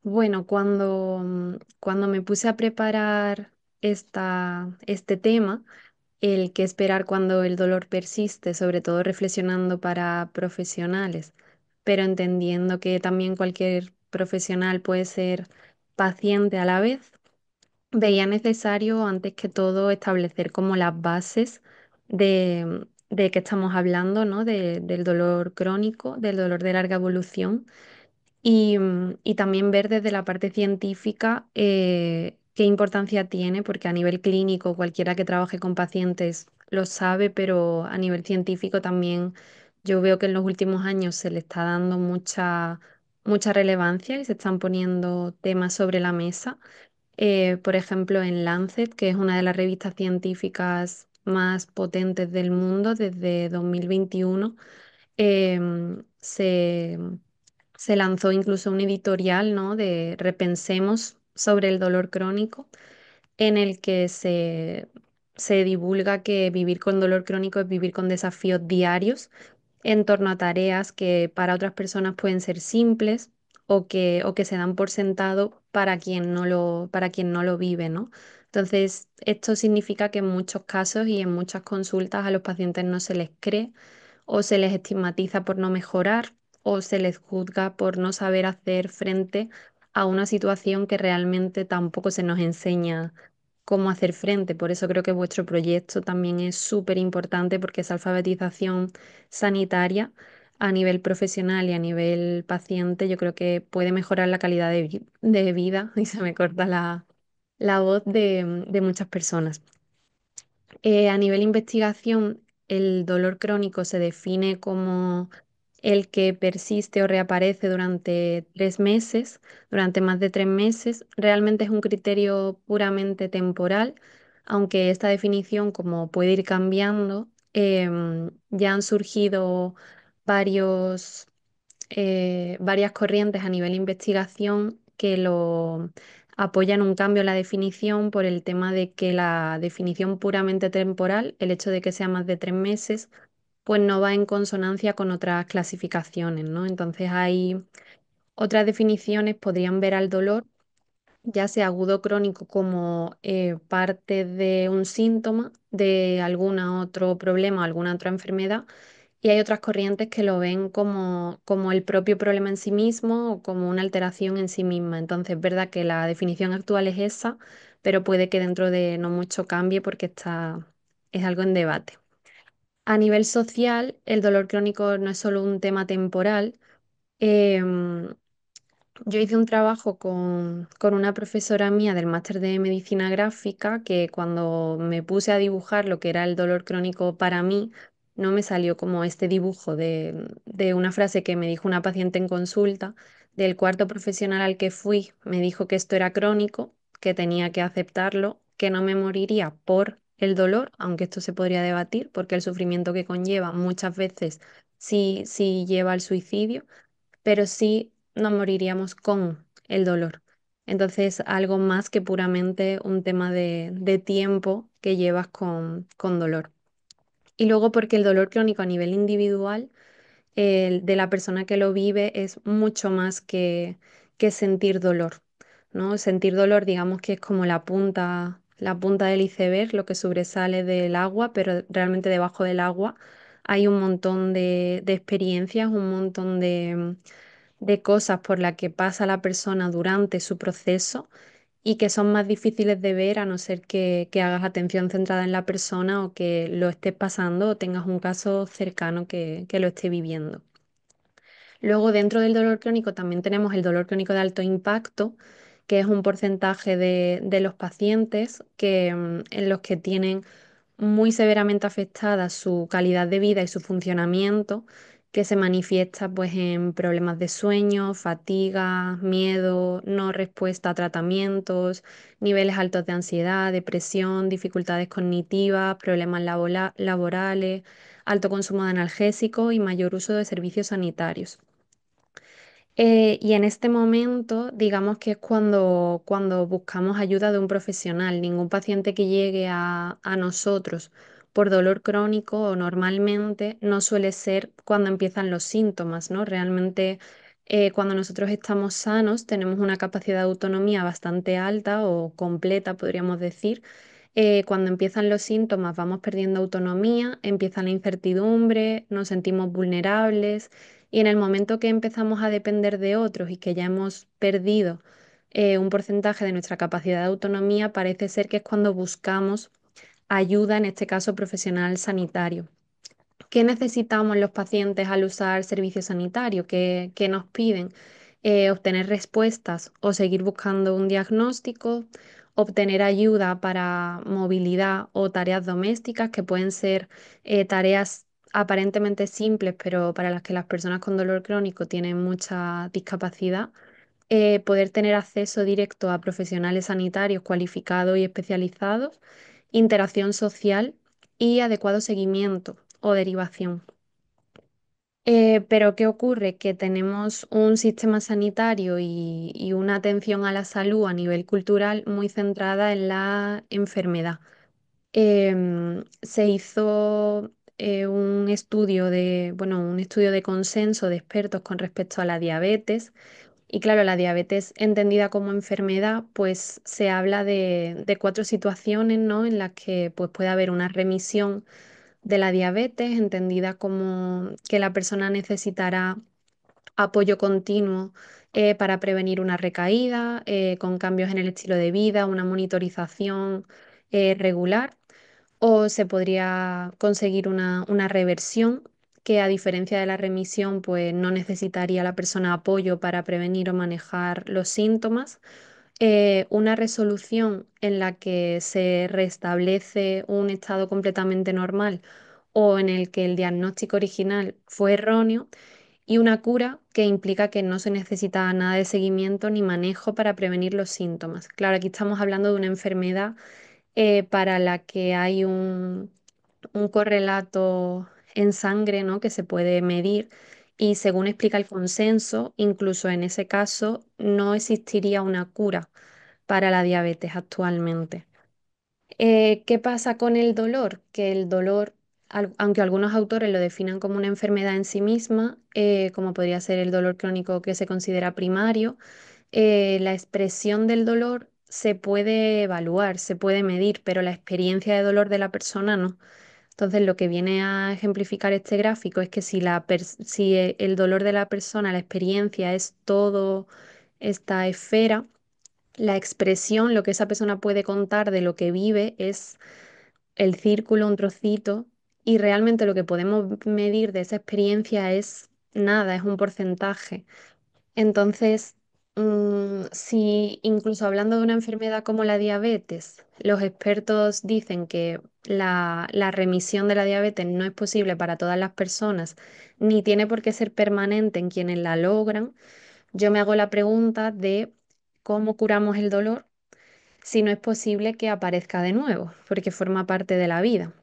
Bueno, cuando me puse a preparar este tema, el que esperar cuando el dolor persiste, sobre todo reflexionando para profesionales, pero entendiendo que también cualquier profesional puede ser paciente a la vez, veía necesario antes que todo establecer como las bases de qué estamos hablando, ¿no? Del dolor crónico, del dolor de larga evolución y también ver desde la parte científica qué importancia tiene, porque a nivel clínico cualquiera que trabaje con pacientes lo sabe, pero a nivel científico también yo veo que en los últimos años se le está dando mucha relevancia y se están poniendo temas sobre la mesa. Por ejemplo, en Lancet, que es una de las revistas científicas más potentes del mundo desde 2021, se lanzó incluso un editorial, ¿no? De Repensemos sobre el dolor crónico, en el que se divulga que vivir con dolor crónico es vivir con desafíos diarios en torno a tareas que para otras personas pueden ser simples o que se dan por sentado para quien no lo vive, ¿no? Entonces, esto significa que en muchos casos y en muchas consultas a los pacientes no se les cree o se les estigmatiza por no mejorar o se les juzga por no saber hacer frente a una situación que realmente tampoco se nos enseña cómo hacer frente. Por eso creo que vuestro proyecto también es súper importante porque esa alfabetización sanitaria a nivel profesional y a nivel paciente, yo creo que puede mejorar la calidad de vida, y se me corta la voz de muchas personas. A nivel investigación, el dolor crónico se define como el que persiste o reaparece durante 3 meses, durante más de 3 meses. Realmente es un criterio puramente temporal, aunque esta definición, como puede ir cambiando, ya han surgido varios varias corrientes a nivel investigación que lo apoyan un cambio en la definición por el tema de que la definición puramente temporal, el hecho de que sea más de 3 meses, pues no va en consonancia con otras clasificaciones, ¿no? Entonces hay otras definiciones, podrían ver al dolor, ya sea agudo o crónico, como parte de un síntoma de algún otro problema, alguna otra enfermedad, y hay otras corrientes que lo ven como el propio problema en sí mismo o como una alteración en sí misma. Entonces, es verdad que la definición actual es esa, pero puede que dentro de no mucho cambie porque es algo en debate. A nivel social, el dolor crónico no es solo un tema temporal. em, yo hice un trabajo con una profesora mía del máster de medicina gráfica que cuando me puse a dibujar lo que era el dolor crónico para mí, no me salió como este dibujo de una frase que me dijo una paciente en consulta. Del cuarto profesional al que fui, me dijo que esto era crónico, que tenía que aceptarlo, que no me moriría por el dolor, aunque esto se podría debatir, porque el sufrimiento que conlleva muchas veces sí lleva al suicidio, pero sí nos moriríamos con el dolor. Entonces, algo más que puramente un tema de tiempo que llevas con dolor. Y luego porque el dolor crónico a nivel individual, el de la persona que lo vive, es mucho más que sentir dolor, ¿no? Sentir dolor, digamos que es como la punta del iceberg, lo que sobresale del agua, pero realmente debajo del agua hay un montón de experiencias, un montón de cosas por las que pasa la persona durante su proceso y que son más difíciles de ver a no ser que hagas atención centrada en la persona o que lo estés pasando o tengas un caso cercano que lo esté viviendo. Luego, dentro del dolor crónico también tenemos el dolor crónico de alto impacto, que es un porcentaje de los pacientes en los que tienen muy severamente afectada su calidad de vida y su funcionamiento, que se manifiesta pues en problemas de sueño, fatiga, miedo, no respuesta a tratamientos, niveles altos de ansiedad, depresión, dificultades cognitivas, problemas laborales, alto consumo de analgésicos y mayor uso de servicios sanitarios. Y en este momento, digamos que es cuando buscamos ayuda de un profesional. Ningún paciente que llegue a nosotros por dolor crónico o normalmente no suele ser cuando empiezan los síntomas, ¿no? Realmente Cuando nosotros estamos sanos, tenemos una capacidad de autonomía bastante alta o completa, podríamos decir. Cuando empiezan los síntomas, vamos perdiendo autonomía, empieza la incertidumbre, nos sentimos vulnerables y en el momento que empezamos a depender de otros y que ya hemos perdido un porcentaje de nuestra capacidad de autonomía, parece ser que es cuando buscamos ayuda, en este caso profesional sanitario. ¿Qué necesitamos los pacientes al usar servicios sanitarios? ¿Qué nos piden? Obtener respuestas o seguir buscando un diagnóstico, obtener ayuda para movilidad o tareas domésticas, que pueden ser tareas aparentemente simples, pero para las que las personas con dolor crónico tienen mucha discapacidad. Poder tener acceso directo a profesionales sanitarios cualificados y especializados, interacción social y adecuado seguimiento o derivación. Pero ¿qué ocurre? Que tenemos un sistema sanitario y una atención a la salud a nivel cultural muy centrada en la enfermedad. Se hizo un estudio de consenso de expertos con respecto a la diabetes. Y claro, la diabetes entendida como enfermedad, pues se habla de cuatro situaciones, ¿no? En las que pues, puede haber una remisión de la diabetes, entendida como que la persona necesitará apoyo continuo para prevenir una recaída, con cambios en el estilo de vida, una monitorización regular, o se podría conseguir una reversión que a diferencia de la remisión, pues no necesitaría la persona apoyo para prevenir o manejar los síntomas. Una resolución en la que se restablece un estado completamente normal o en el que el diagnóstico original fue erróneo y una cura que implica que no se necesita nada de seguimiento ni manejo para prevenir los síntomas. Claro, aquí estamos hablando de una enfermedad para la que hay un correlato en sangre, ¿no? Que se puede medir y según explica el consenso, incluso en ese caso no existiría una cura para la diabetes actualmente. ¿Qué pasa con el dolor? Que el dolor, aunque algunos autores lo definan como una enfermedad en sí misma, como podría ser el dolor crónico que se considera primario, la expresión del dolor se puede evaluar, se puede medir, pero la experiencia de dolor de la persona no. Entonces, lo que viene a ejemplificar este gráfico es que si el dolor de la persona, la experiencia es todo esta esfera, la expresión, lo que esa persona puede contar de lo que vive es el círculo, un trocito, y realmente lo que podemos medir de esa experiencia es nada, es un porcentaje. Entonces, si incluso hablando de una enfermedad como la diabetes, los expertos dicen que la remisión de la diabetes no es posible para todas las personas, ni tiene por qué ser permanente en quienes la logran, yo me hago la pregunta de cómo curamos el dolor si no es posible que aparezca de nuevo, porque forma parte de la vida.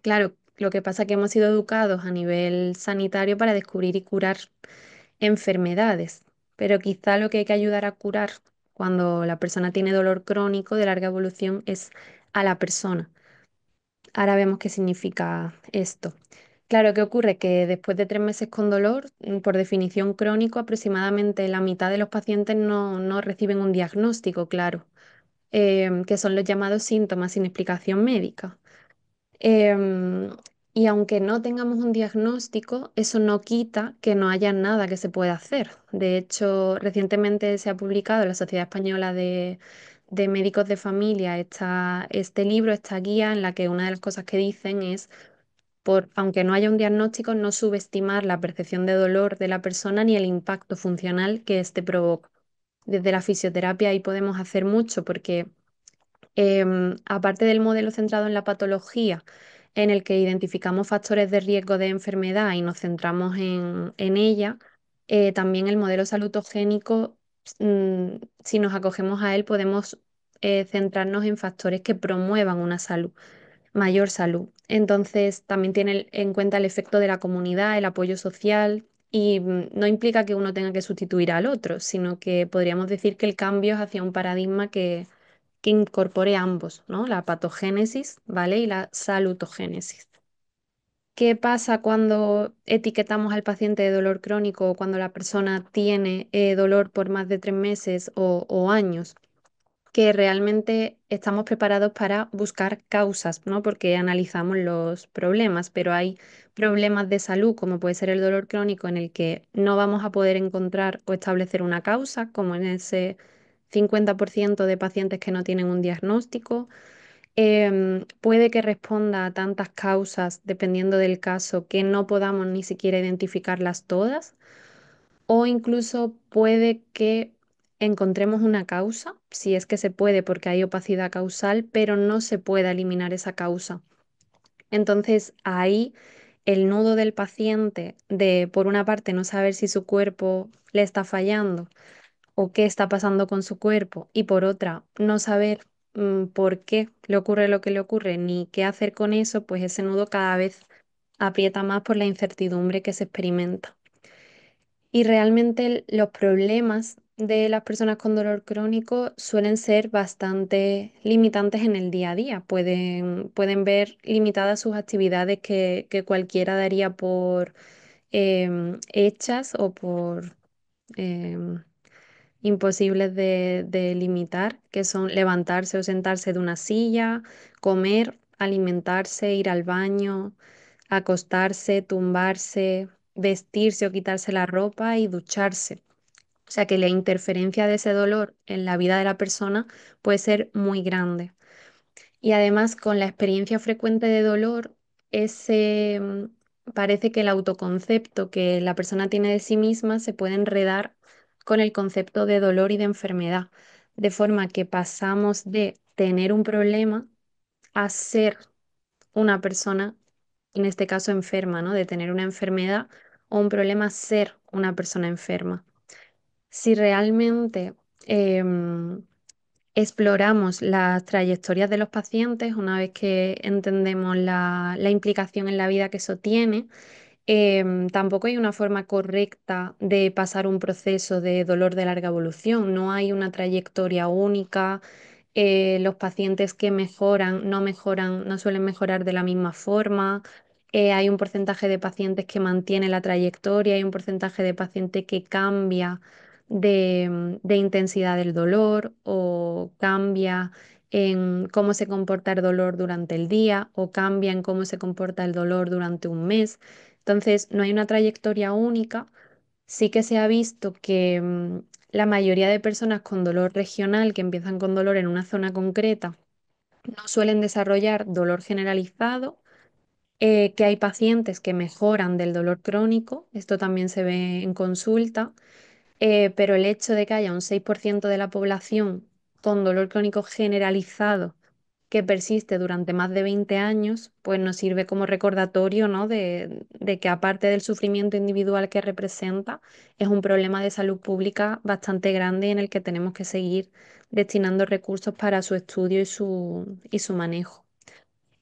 Claro, lo que pasa es que hemos sido educados a nivel sanitario para descubrir y curar enfermedades, pero quizá lo que hay que ayudar a curar cuando la persona tiene dolor crónico de larga evolución es a la persona. Ahora vemos qué significa esto. Claro, ¿qué ocurre? Que después de 3 meses con dolor, por definición crónico, aproximadamente la mitad de los pacientes no reciben un diagnóstico claro, que son los llamados síntomas sin explicación médica. Em, y aunque no tengamos un diagnóstico, eso no quita que no haya nada que se pueda hacer. De hecho, recientemente se ha publicado en la Sociedad Española de Médicos de Familia este libro, esta guía, en la que una de las cosas que dicen es, aunque no haya un diagnóstico, no subestimar la percepción de dolor de la persona ni el impacto funcional que éste provoca. Desde la fisioterapia ahí podemos hacer mucho porque aparte del modelo centrado en la patología, en el que identificamos factores de riesgo de enfermedad y nos centramos en ella, también el modelo salutogénico, si nos acogemos a él, podemos centrarnos en factores que promuevan una salud, mayor salud. Entonces, también tiene en cuenta el efecto de la comunidad, el apoyo social. Y no implica que uno tenga que sustituir al otro, sino que podríamos decir que el cambio es hacia un paradigma que incorpore ambos, ¿no? La patogénesis, ¿vale? Y la salutogénesis. ¿Qué pasa cuando etiquetamos al paciente de dolor crónico o cuando la persona tiene dolor por más de 3 meses o años? Que realmente estamos preparados para buscar causas, ¿no? Porque analizamos los problemas, pero hay problemas de salud, como puede ser el dolor crónico, en el que no vamos a poder encontrar o establecer una causa, como en ese 50% de pacientes que no tienen un diagnóstico. Puede que responda a tantas causas, dependiendo del caso, que no podamos ni siquiera identificarlas todas. O incluso puede que encontremos una causa, si es que se puede, porque hay opacidad causal, pero no se pueda eliminar esa causa. Entonces ahí el nudo del paciente de, por una parte, no saber si su cuerpo le está fallando o qué está pasando con su cuerpo, y por otra, no saber por qué le ocurre lo que le ocurre ni qué hacer con eso, pues ese nudo cada vez aprieta más por la incertidumbre que se experimenta. Y realmente los problemas de las personas con dolor crónico suelen ser bastante limitantes en el día a día. Pueden ver limitadas sus actividades que cualquiera daría por hechas o por em, imposibles de limitar, que son levantarse o sentarse de una silla, comer, alimentarse, ir al baño, acostarse, tumbarse, vestirse o quitarse la ropa y ducharse. O sea que la interferencia de ese dolor en la vida de la persona puede ser muy grande. Y además, con la experiencia frecuente de dolor, parece que el autoconcepto que la persona tiene de sí misma se puede enredar con el concepto de dolor y de enfermedad, de forma que pasamos de tener un problema a ser una persona, en este caso enferma, ¿no? De tener una enfermedad o un problema a ser una persona enferma. Si realmente em, exploramos las trayectorias de los pacientes, una vez que entendemos la implicación en la vida que eso tiene, tampoco hay una forma correcta de pasar un proceso de dolor de larga evolución, no hay una trayectoria única. Los pacientes que mejoran, no suelen mejorar de la misma forma. Hay un porcentaje de pacientes que mantiene la trayectoria, hay un porcentaje de pacientes que cambia de intensidad del dolor o cambia en cómo se comporta el dolor durante el día o cambia en cómo se comporta el dolor durante un mes. Entonces, no hay una trayectoria única. Sí que se ha visto que la mayoría de personas con dolor regional, que empiezan con dolor en una zona concreta, no suelen desarrollar dolor generalizado, que hay pacientes que mejoran del dolor crónico, esto también se ve en consulta, pero el hecho de que haya un 6% de la población con dolor crónico generalizado que persiste durante más de 20 años, pues nos sirve como recordatorio, ¿no? de que aparte del sufrimiento individual que representa, es un problema de salud pública bastante grande en el que tenemos que seguir destinando recursos para su estudio y su manejo.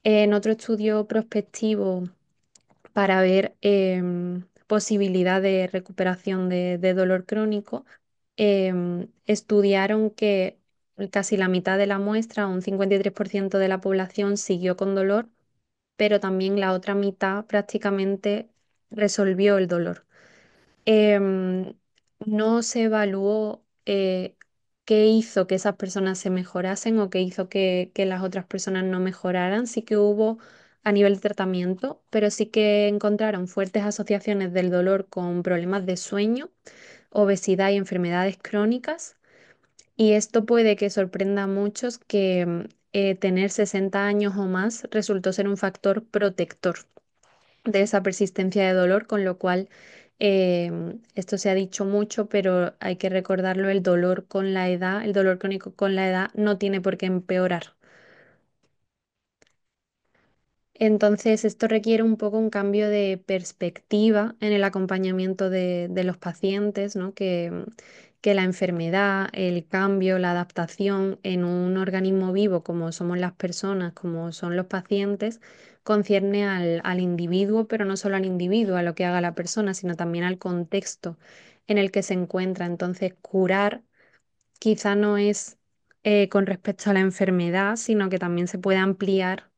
En otro estudio prospectivo para ver posibilidad de recuperación de dolor crónico, estudiaron que casi la mitad de la muestra, un 53% de la población, siguió con dolor, pero también la otra mitad prácticamente resolvió el dolor. em, no se evaluó qué hizo que esas personas se mejorasen o qué hizo que las otras personas no mejoraran. Sí que hubo a nivel de tratamiento, pero sí que encontraron fuertes asociaciones del dolor con problemas de sueño, obesidad y enfermedades crónicas. Y esto puede que sorprenda a muchos que tener 60 años o más resultó ser un factor protector de esa persistencia de dolor, con lo cual esto se ha dicho mucho, pero hay que recordarlo, el dolor con la edad, el dolor crónico con la edad no tiene por qué empeorar. Entonces, esto requiere un poco un cambio de perspectiva en el acompañamiento de los pacientes, ¿no? Que la enfermedad, el cambio, la adaptación en un organismo vivo como somos las personas, como son los pacientes, concierne al individuo, pero no solo al individuo, a lo que haga la persona, sino también al contexto en el que se encuentra. Entonces, curar quizá no es con respecto a la enfermedad, sino que también se puede ampliar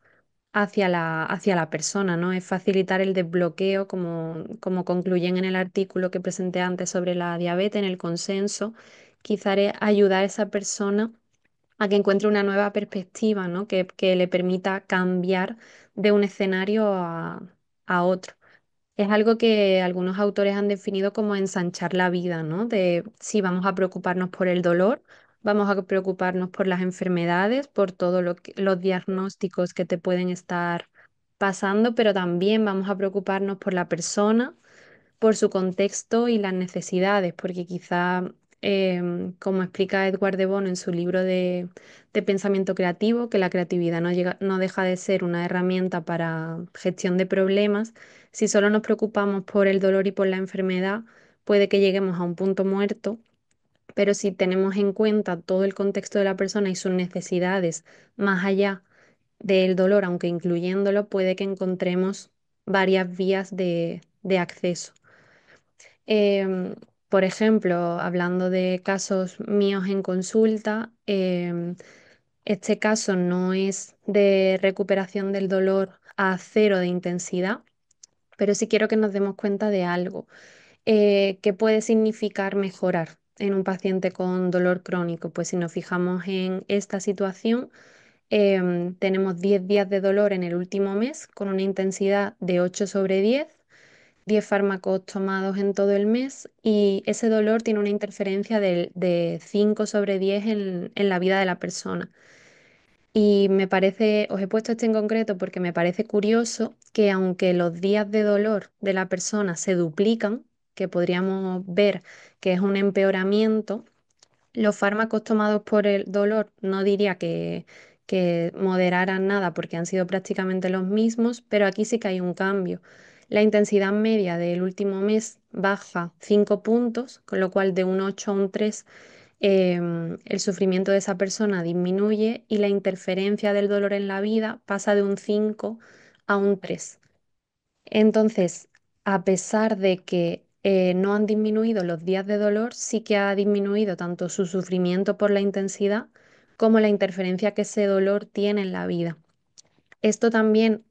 hacia la persona, ¿no? Es facilitar el desbloqueo, como concluyen en el artículo que presenté antes sobre la diabetes, en el consenso, quizá es ayudar a esa persona a que encuentre una nueva perspectiva, ¿no? Que le permita cambiar de un escenario a otro. Es algo que algunos autores han definido como ensanchar la vida, ¿no? De si vamos a preocuparnos por el dolor, vamos a preocuparnos por las enfermedades, por todos los diagnósticos que te pueden estar pasando, pero también vamos a preocuparnos por la persona, por su contexto y las necesidades, porque quizá, como explica Edward de Bono en su libro de pensamiento creativo, que la creatividad no deja de ser una herramienta para gestión de problemas. Si solo nos preocupamos por el dolor y por la enfermedad, puede que lleguemos a un punto muerto, pero si tenemos en cuenta todo el contexto de la persona y sus necesidades más allá del dolor, aunque incluyéndolo, puede que encontremos varias vías de acceso. Em, por ejemplo, hablando de casos míos en consulta, este caso no es de recuperación del dolor a cero de intensidad, pero sí quiero que nos demos cuenta de algo que puede significar mejorar en un paciente con dolor crónico. Pues si nos fijamos en esta situación, tenemos 10 días de dolor en el último mes con una intensidad de 8/10, 10 fármacos tomados en todo el mes y ese dolor tiene una interferencia de 5/10 en la vida de la persona. Y me parece, os he puesto este en concreto porque me parece curioso que aunque los días de dolor de la persona se duplican, que podríamos ver que es un empeoramiento, los fármacos tomados por el dolor no diría que moderaran nada porque han sido prácticamente los mismos, pero aquí sí que hay un cambio. La intensidad media del último mes baja 5 puntos, con lo cual de un 8 a un 3 el sufrimiento de esa persona disminuye y la interferencia del dolor en la vida pasa de un 5 a un 3. Entonces, a pesar de que no han disminuido los días de dolor, sí que ha disminuido tanto su sufrimiento por la intensidad como la interferencia que ese dolor tiene en la vida. Esto también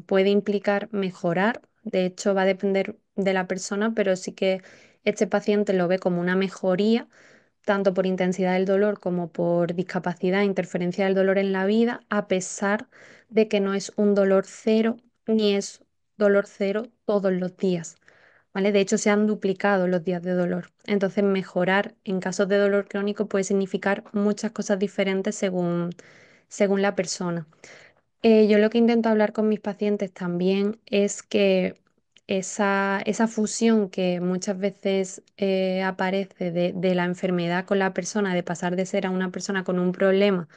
puede implicar mejorar, de hecho va a depender de la persona, pero sí que este paciente lo ve como una mejoría, tanto por intensidad del dolor como por discapacidad, interferencia del dolor en la vida, a pesar de que no es un dolor cero ni es dolor cero todos los días, ¿vale? De hecho, se han duplicado los días de dolor. Entonces, mejorar en casos de dolor crónico puede significar muchas cosas diferentes según la persona. Yo lo que intento hablar con mis pacientes también es que esa fusión que muchas veces aparece de la enfermedad con la persona, de pasar de ser a una persona con un problema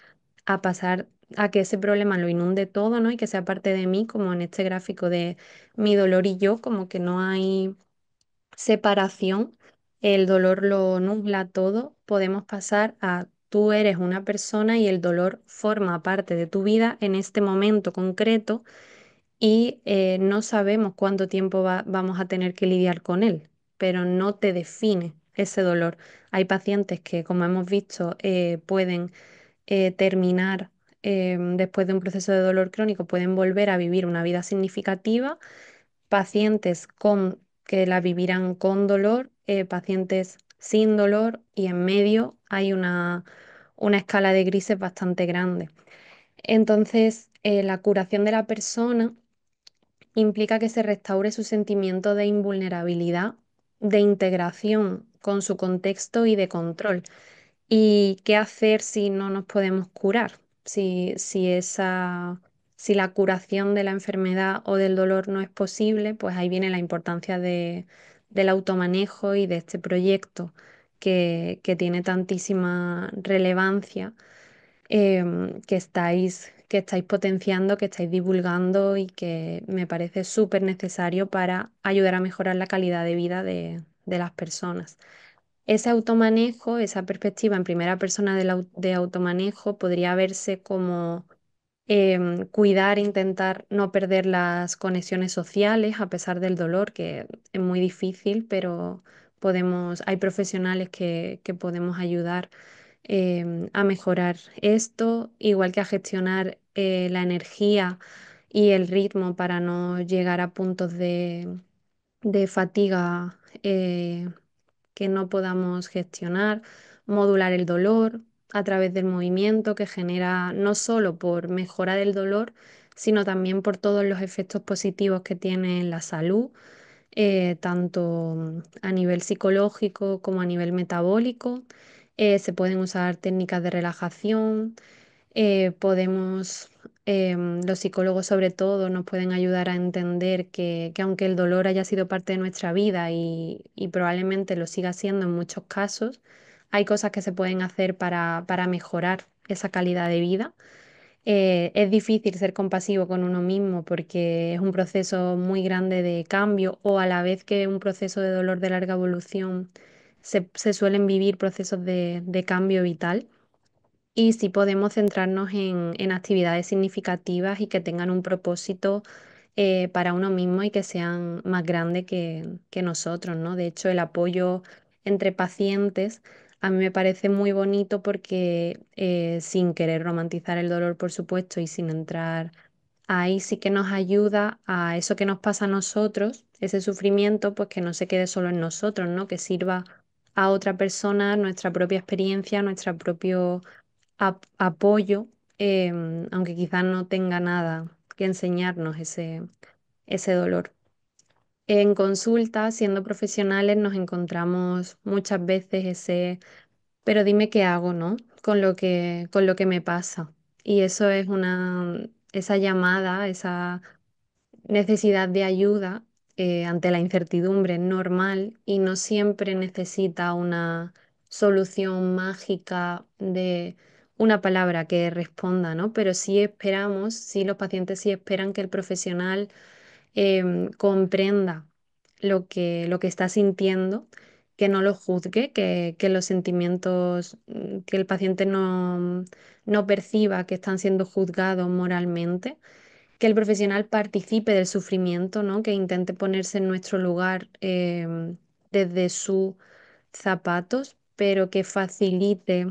a pasar a que ese problema lo inunde todo, ¿no? Y que sea parte de mí, como en este gráfico de mi dolor y yo, como que no hay separación, el dolor lo nubla todo, podemos pasar a tú eres una persona y el dolor forma parte de tu vida en este momento concreto y no sabemos cuánto tiempo vamos a tener que lidiar con él, pero no te define ese dolor. Hay pacientes que, como hemos visto, pueden terminar después de un proceso de dolor crónico, pueden volver a vivir una vida significativa, pacientes que la vivirán con dolor, pacientes sin dolor y en medio hay una escala de grises bastante grande. Entonces, la curación de la persona implica que se restaure su sentimiento de invulnerabilidad, de integración con su contexto y de control. ¿Y qué hacer si no nos podemos curar? Si la curación de la enfermedad o del dolor no es posible, pues ahí viene la importancia del automanejo y de este proyecto que tiene tantísima relevancia, que estáis potenciando, que estáis divulgando y que me parece súper necesario para ayudar a mejorar la calidad de vida de las personas. Ese automanejo, esa perspectiva en primera persona de automanejo podría verse como cuidar, intentar no perder las conexiones sociales a pesar del dolor, que es muy difícil, pero hay profesionales que podemos ayudar a mejorar esto, igual que a gestionar la energía y el ritmo para no llegar a puntos de fatiga que no podamos gestionar, modular el dolor a través del movimiento que genera no solo por mejora del dolor, sino también por todos los efectos positivos que tiene en la salud, tanto a nivel psicológico como a nivel metabólico. Se pueden usar técnicas de relajación, podemos, los psicólogos sobre todo, nos pueden ayudar a entender que aunque el dolor haya sido parte de nuestra vida y probablemente lo siga siendo en muchos casos, hay cosas que se pueden hacer para mejorar esa calidad de vida. Es difícil ser compasivo con uno mismo porque es un proceso muy grande de cambio o a la vez que un proceso de dolor de larga evolución se suelen vivir procesos de cambio vital. Y sí podemos centrarnos en actividades significativas y que tengan un propósito para uno mismo y que sean más grandes que nosotros, ¿no? De hecho, el apoyo entre pacientes a mí me parece muy bonito porque sin querer romantizar el dolor, por supuesto, y sin entrar ahí, sí que nos ayuda a eso que nos pasa a nosotros, ese sufrimiento, pues que no se quede solo en nosotros, ¿no? Que sirva a otra persona nuestra propia experiencia, nuestro propio apoyo, aunque quizás no tenga nada que enseñarnos ese dolor. En consulta, siendo profesionales, nos encontramos muchas veces pero dime qué hago, ¿no? Con lo que me pasa. Y eso es esa llamada, esa necesidad de ayuda ante la incertidumbre es normal y no siempre necesita una solución mágica de una palabra que responda, ¿no? Pero sí esperamos, sí los pacientes sí esperan que el profesional comprenda lo que está sintiendo, que no lo juzgue, que los sentimientos, que el paciente no perciba que están siendo juzgados moralmente, que el profesional participe del sufrimiento, ¿no? Que intente ponerse en nuestro lugar desde sus zapatos, pero que facilite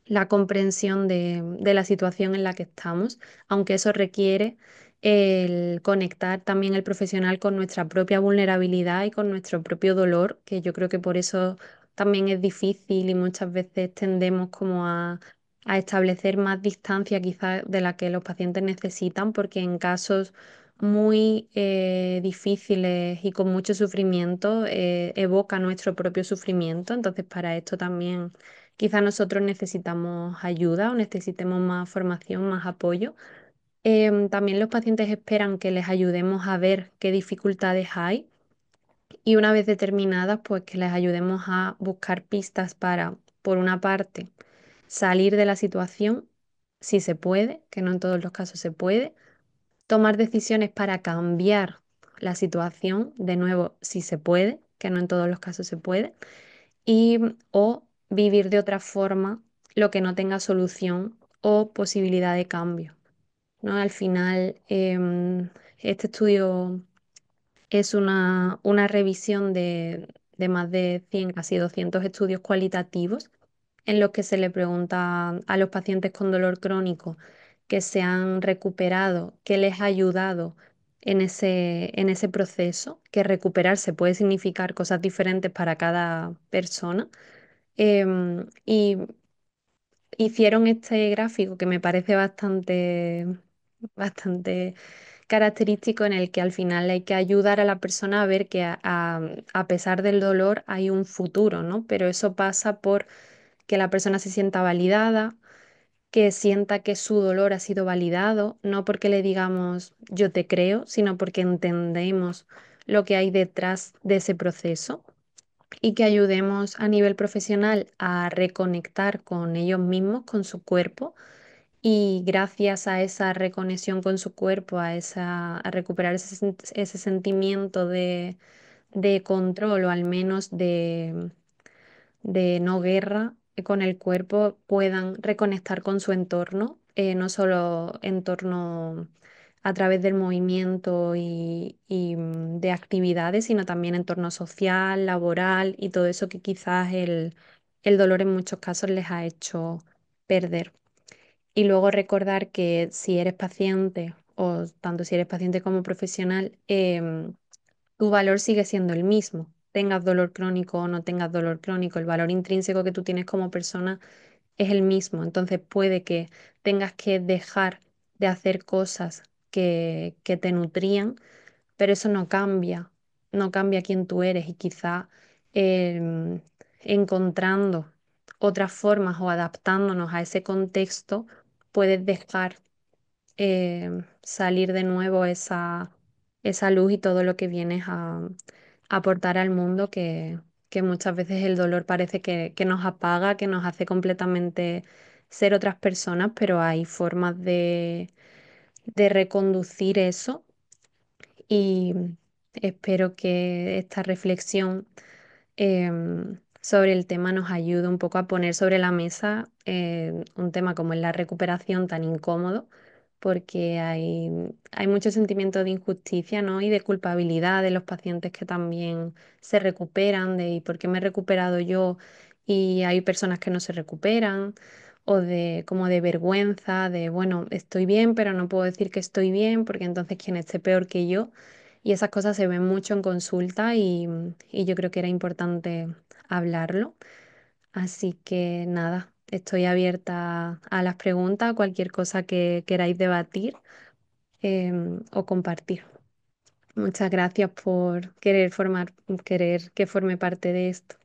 la comprensión de la situación en la que estamos, aunque eso requiere el conectar también el profesional con nuestra propia vulnerabilidad y con nuestro propio dolor, que yo creo que por eso también es difícil y muchas veces tendemos como a establecer más distancia quizás de la que los pacientes necesitan, porque en casos muy difíciles y con mucho sufrimiento evoca nuestro propio sufrimiento, entonces para esto también quizá nosotros necesitamos ayuda o necesitemos más formación, más apoyo. También los pacientes esperan que les ayudemos a ver qué dificultades hay y una vez determinadas, pues que les ayudemos a buscar pistas para, por una parte, salir de la situación, si se puede, que no en todos los casos se puede, tomar decisiones para cambiar la situación, de nuevo, si se puede, que no en todos los casos se puede y o vivir de otra forma lo que no tenga solución o posibilidad de cambio, ¿no? Al final, este estudio es una revisión de más de 100 casi 200 estudios cualitativos en los que se le pregunta a los pacientes con dolor crónico que se han recuperado, qué les ha ayudado en ese proceso, que recuperarse puede significar cosas diferentes para cada persona. Y hicieron este gráfico que me parece bastante característico en el que al final hay que ayudar a la persona a ver que a pesar del dolor hay un futuro, ¿no? Pero eso pasa por que la persona se sienta validada, que sienta que su dolor ha sido validado, no porque le digamos yo te creo, sino porque entendemos lo que hay detrás de ese proceso y que ayudemos a nivel profesional a reconectar con ellos mismos, con su cuerpo. Y gracias a esa reconexión con su cuerpo, a recuperar ese sentimiento de control o al menos de no guerra con el cuerpo, puedan reconectar con su entorno, no solo entorno a través del movimiento y de actividades, sino también entorno social, laboral y todo eso que quizás el dolor en muchos casos les ha hecho perder. Y luego recordar que si eres paciente, o tanto si eres paciente como profesional, tu valor sigue siendo el mismo. Tengas dolor crónico o no tengas dolor crónico, el valor intrínseco que tú tienes como persona es el mismo. Entonces puede que tengas que dejar de hacer cosas que te nutrían, pero eso no cambia, no cambia quién tú eres y quizá em, encontrando otras formas o adaptándonos a ese contexto, puedes dejar salir de nuevo esa luz y todo lo que vienes a aportar al mundo, que muchas veces el dolor parece que nos apaga, que nos hace completamente ser otras personas, pero hay formas de reconducir eso y espero que esta reflexión sobre el tema nos ayude un poco a poner sobre la mesa un tema como es la recuperación tan incómodo, porque hay mucho sentimiento de injusticia, ¿no? Y de culpabilidad de los pacientes que también se recuperan, de ¿y por qué me he recuperado yo? Y hay personas que no se recuperan, o de como de vergüenza, de bueno, estoy bien, pero no puedo decir que estoy bien, porque entonces quien esté peor que yo. Y esas cosas se ven mucho en consulta y yo creo que era importante hablarlo. Así que nada, estoy abierta a las preguntas, a cualquier cosa que queráis debatir o compartir. Muchas gracias por querer querer que forme parte de esto.